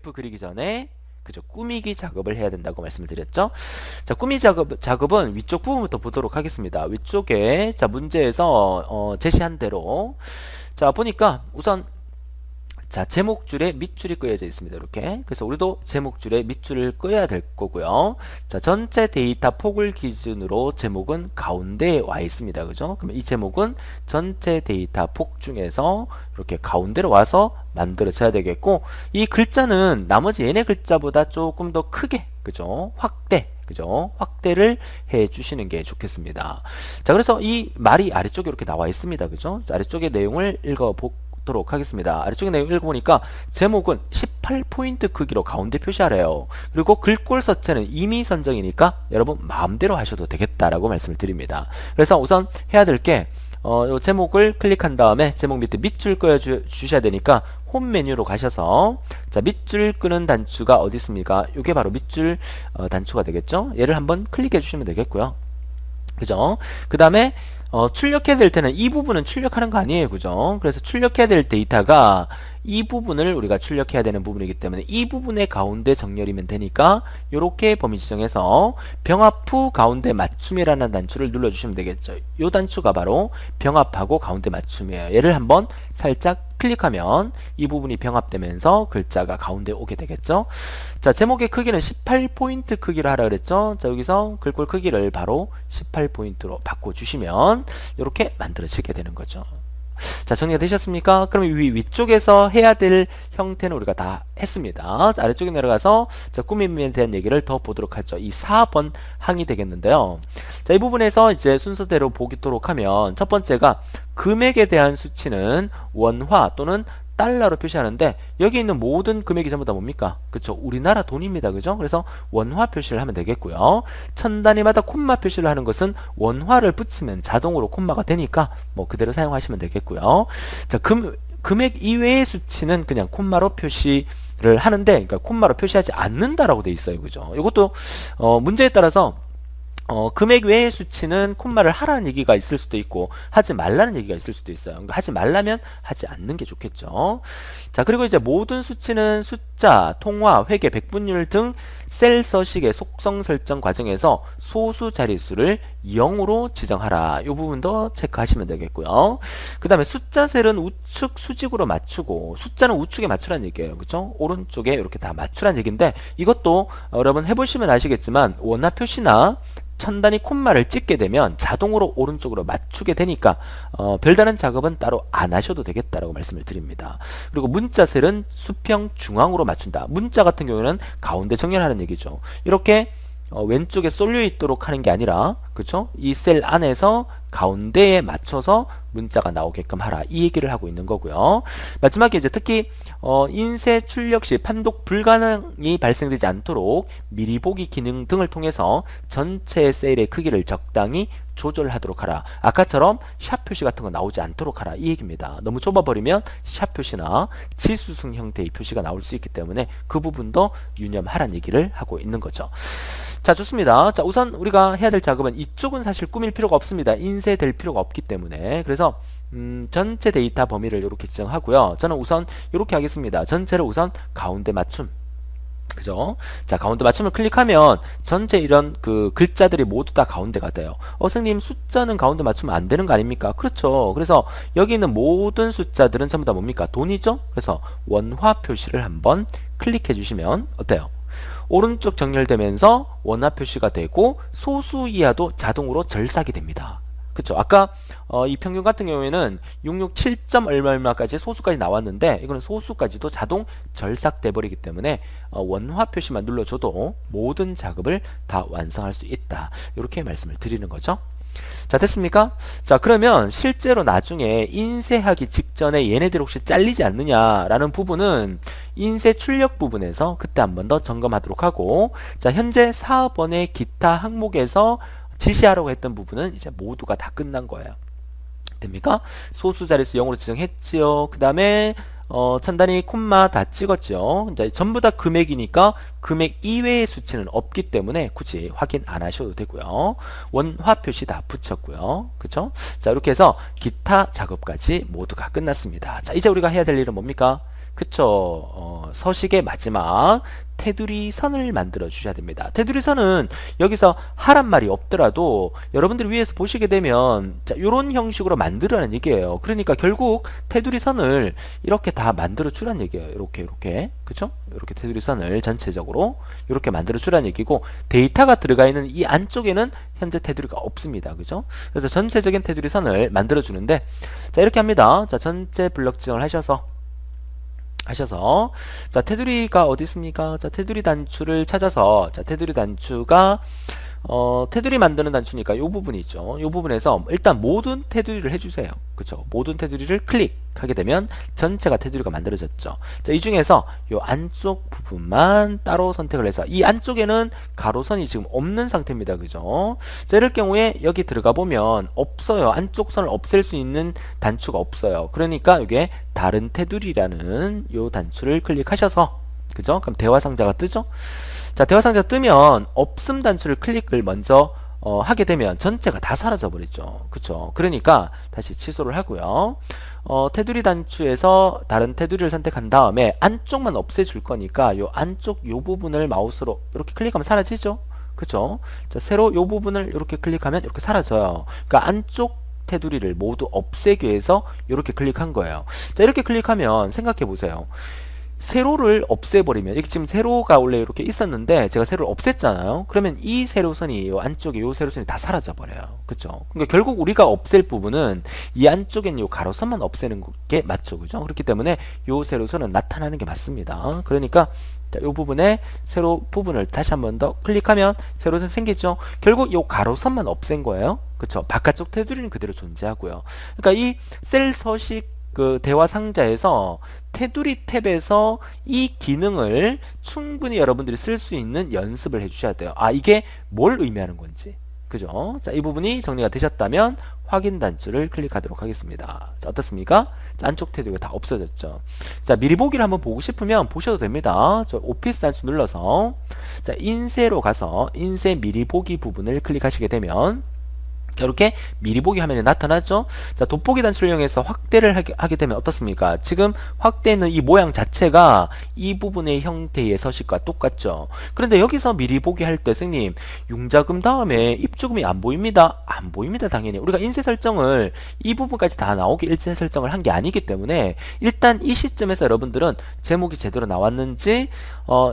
그래프 그리기 전에 그죠? 꾸미기 작업을 해야 된다고 말씀을 드렸죠. 자, 꾸미기 작업은 위쪽 부분부터 보도록 하겠습니다. 위쪽에 자 문제에서 제시한 대로 자 보니까 우선 자 제목줄에 밑줄이 끄여져 있습니다. 이렇게. 그래서 우리도 제목줄에 밑줄을 끄어야 될 거고요. 자 전체 데이터 폭을 기준으로 제목은 가운데에 와 있습니다. 그죠? 그러면 이 제목은 전체 데이터 폭 중에서 이렇게 가운데로 와서 만들어져야 되겠고, 이 글자는 나머지 얘네 글자보다 조금 더 크게, 그죠? 확대, 그죠? 확대를 해 주시는 게 좋겠습니다. 자, 그래서 이 말이 아래쪽에 이렇게 나와 있습니다. 그죠? 자, 아래쪽의 내용을 읽어보도록 하겠습니다. 아래쪽의 내용 읽어보니까 제목은 18포인트 크기로 가운데 표시하래요. 그리고 글꼴 서체는 이미 선정이니까 여러분 마음대로 하셔도 되겠다라고 말씀을 드립니다. 그래서 우선 해야 될 게 요 제목을 클릭한 다음에 제목 밑에 밑줄 그어 주셔야 되니까 홈 메뉴로 가셔서 자 밑줄 끄는 단추가 어디 있습니까? 이게 바로 밑줄 단추가 되겠죠? 얘를 한번 클릭해 주시면 되겠고요. 그죠? 그 다음에 출력해야 될 때는 이 부분은 출력하는 거 아니에요. 그죠? 그래서 출력해야 될 데이터가 이 부분을 우리가 출력해야 되는 부분이기 때문에 이 부분의 가운데 정렬이면 되니까 이렇게 범위 지정해서 병합 후 가운데 맞춤이라는 단추를 눌러주시면 되겠죠. 이 단추가 바로 병합하고 가운데 맞춤이에요. 얘를 한번 살짝 클릭하면 이 부분이 병합되면서 글자가 가운데 오게 되겠죠. 자, 제목의 크기는 18포인트 크기로 하라 그랬죠. 자, 여기서 글꼴 크기를 바로 18포인트로 바꿔주시면 이렇게 만들어지게 되는 거죠. 자, 정리가 되셨습니까? 그럼 위쪽에서 해야 될 형태는 우리가 다 했습니다. 자, 아래쪽에 내려가서 자, 꾸밈에 대한 얘기를 더 보도록 하죠. 이 4번 항이 되겠는데요. 자, 이 부분에서 이제 순서대로 보도록 하면 첫 번째가 금액에 대한 수치는 원화 또는 달러로 표시하는데 여기 있는 모든 금액이 전부 다 뭡니까? 그쵸? 우리나라 돈입니다. 그죠? 그래서 원화 표시를 하면 되겠고요. 천 단위마다 콤마 표시를 하는 것은 원화를 붙이면 자동으로 콤마가 되니까 뭐 그대로 사용하시면 되겠고요. 자, 금액 이외의 수치는 그냥 콤마로 표시를 하는데, 그러니까 콤마로 표시하지 않는다라고 돼 있어요. 그죠? 이것도 문제에 따라서 금액 외의 수치는 콤마를 하라는 얘기가 있을 수도 있고 하지 말라는 얘기가 있을 수도 있어요. 그러니까 하지 말라면 하지 않는 게 좋겠죠. 자, 그리고 이제 모든 수치는 숫자, 통화, 회계, 백분율 등 셀 서식의 속성 설정 과정에서 소수 자릿수를 0으로 지정하라. 이 부분도 체크하시면 되겠고요. 그 다음에 숫자 셀은 우측 수직으로 맞추고 숫자는 우측에 맞추라는 얘기예요. 그죠? 오른쪽에 이렇게 다 맞추라는 얘기인데 이것도 여러분 해보시면 아시겠지만 원화 표시나 천 단위 콤마를 찍게 되면 자동으로 오른쪽으로 맞추게 되니까 별다른 작업은 따로 안 하셔도 되겠다라고 말씀을 드립니다. 그리고 문자 셀은 수평 중앙으로 맞춘다. 문자 같은 경우는 가운데 정렬하는 얘기죠. 이렇게 왼쪽에 쏠려 있도록 하는 게 아니라 그쵸? 이 셀 안에서 가운데에 맞춰서 문자가 나오게끔 하라, 이 얘기를 하고 있는 거고요. 마지막에 이제 특히 인쇄 출력 시 판독 불가능이 발생되지 않도록 미리 보기 기능 등을 통해서 전체 셀의 크기를 적당히 조절하도록 하라. 아까처럼 샵 표시 같은 거 나오지 않도록 하라, 이 얘기입니다. 너무 좁아버리면 샵 표시나 지수승 형태의 표시가 나올 수 있기 때문에 그 부분도 유념하라는 얘기를 하고 있는 거죠. 자, 좋습니다. 자, 우선 우리가 해야 될 작업은 이쪽은 사실 꾸밀 필요가 없습니다. 인쇄될 필요가 없기 때문에. 그래서 전체 데이터 범위를 이렇게 지정하고요. 저는 우선 이렇게 하겠습니다. 전체를 우선 가운데 맞춤. 그죠? 자, 가운데 맞춤을 클릭하면 전체 이런 그 글자들이 모두 다 가운데가 돼요. 선생님, 숫자는 가운데 맞추면 안 되는 거 아닙니까? 그렇죠. 그래서 여기 있는 모든 숫자들은 전부 다 뭡니까? 돈이죠? 그래서 원화 표시를 한번 클릭해 주시면 어때요? 오른쪽 정렬되면서 원화 표시가 되고 소수 이하도 자동으로 절삭이 됩니다. 그쵸? 아까 이 평균 같은 경우에는 667점 얼마까지 소수까지 나왔는데 이거는 소수까지도 자동 절삭돼 버리기 때문에 원화 표시만 눌러줘도 모든 작업을 다 완성할 수 있다. 이렇게 말씀을 드리는 거죠. 자, 됐습니까? 자, 그러면 실제로 나중에 인쇄하기 직전에 얘네들 혹시 잘리지 않느냐라는 부분은 인쇄 출력 부분에서 그때 한 번 더 점검하도록 하고, 자, 현재 4번의 기타 항목에서 지시하라고 했던 부분은 이제 모두가 다 끝난 거예요. 됩니까? 소수 자릿수 0으로 지정했지요. 그 다음에 천 단위 콤마 다 찍었죠. 이제 전부 다 금액이니까 금액 이외의 수치는 없기 때문에 굳이 확인 안 하셔도 되고요. 원화 표시 다 붙였고요. 그쵸? 자, 이렇게 해서 기타 작업까지 모두가 끝났습니다. 자, 이제 우리가 해야 될 일은 뭡니까? 그쵸. 서식의 마지막 테두리 선을 만들어 주셔야 됩니다. 테두리 선은 여기서 하란 말이 없더라도 여러분들이 위에서 보시게 되면 자, 이런 형식으로 만들라는 얘기예요. 그러니까 결국 테두리 선을 이렇게 다 만들어 주란 얘기예요. 이렇게 그쵸? 이렇게 테두리 선을 전체적으로 이렇게 만들어 주란 얘기고, 데이터가 들어가 있는 이 안쪽에는 현재 테두리가 없습니다. 그죠? 그래서 전체적인 테두리 선을 만들어 주는데, 자, 이렇게 합니다. 자, 전체 블럭 지정을 하셔서 자, 테두리가 어디 있습니까? 자, 테두리 단추를 찾아서, 자, 테두리 단추가 테두리 만드는 단추니까 이 부분이죠. 이 부분에서 일단 모든 테두리를 해주세요. 그쵸? 모든 테두리를 클릭하게 되면 전체가 테두리가 만들어졌죠. 자, 이 중에서 이 안쪽 부분만 따로 선택을 해서, 이 안쪽에는 가로선이 지금 없는 상태입니다. 그죠? 자, 이럴 경우에 여기 들어가 보면 없어요. 안쪽 선을 없앨 수 있는 단추가 없어요. 그러니까 이게 다른 테두리라는 이 단추를 클릭하셔서, 그죠? 그럼 대화 상자가 뜨죠? 자, 대화 상자 뜨면 없음 단추를 클릭을 먼저 하게 되면 전체가 다 사라져 버리죠. 그쵸? 그러니까 다시 취소를 하고요. 테두리 단추에서 다른 테두리를 선택한 다음에 안쪽만 없애줄 거니까 요 안쪽 요 부분을 마우스로 이렇게 클릭하면 사라지죠. 그쵸? 자, 새로 요 부분을 이렇게 클릭하면 이렇게 사라져요. 그러니까 안쪽 테두리를 모두 없애기 위해서 이렇게 클릭한 거예요. 자, 이렇게 클릭하면 생각해 보세요. 세로를 없애버리면, 이게 지금 세로가 원래 이렇게 있었는데 제가 세로를 없앴잖아요. 그러면 이 세로선이 이 안쪽에 이 세로선이 다 사라져 버려요. 그쵸? 그러니까 결국 우리가 없앨 부분은 이 안쪽에 있는 이 가로선만 없애는 게 맞죠. 그죠? 그렇기 때문에 이 세로선은 나타나는 게 맞습니다. 그러니까 자, 이 부분에 세로 부분을 다시 한 번 더 클릭하면 세로선 생기죠. 결국 이 가로선만 없앤 거예요. 그쵸? 바깥쪽 테두리는 그대로 존재하고요. 그러니까 이 셀 서식 그 대화 상자에서 테두리 탭에서 이 기능을 충분히 여러분들이 쓸 수 있는 연습을 해주셔야 돼요. 아, 이게 뭘 의미하는 건지. 그죠? 자, 이 부분이 정리가 되셨다면 확인 단추를 클릭하도록 하겠습니다. 자, 어떻습니까? 자, 안쪽 테두리가 다 없어졌죠. 자, 미리 보기를 한번 보고 싶으면 보셔도 됩니다. 저 오피스 단추 눌러서 자, 인쇄로 가서 인쇄 미리 보기 부분을 클릭하시게 되면 자, 이렇게 미리 보기 화면에 나타나죠. 자, 돋보기 단추를 이용해서 확대를 하게 되면 어떻습니까? 지금 확대는 이 모양 자체가 이 부분의 형태의 서식과 똑같죠. 그런데 여기서 미리 보기 할 때 선생님, 융자금 다음에 입주금이 안 보입니다. 안 보입니다. 당연히 우리가 인쇄 설정을 이 부분까지 다 나오게 인쇄 설정을 한 게 아니기 때문에 일단 이 시점에서 여러분들은 제목이 제대로 나왔는지,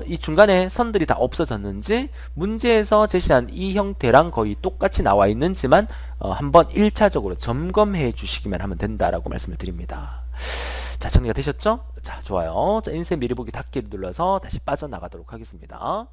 이 중간에 선들이 다 없어졌는지, 문제에서 제시한 이 형태랑 거의 똑같이 나와 있는지만 한번 1차적으로 점검해 주시기만 하면 된다라고 말씀을 드립니다. 자, 정리가 되셨죠? 자, 좋아요. 자, 인쇄 미리 보기 닫기를 눌러서 다시 빠져나가도록 하겠습니다.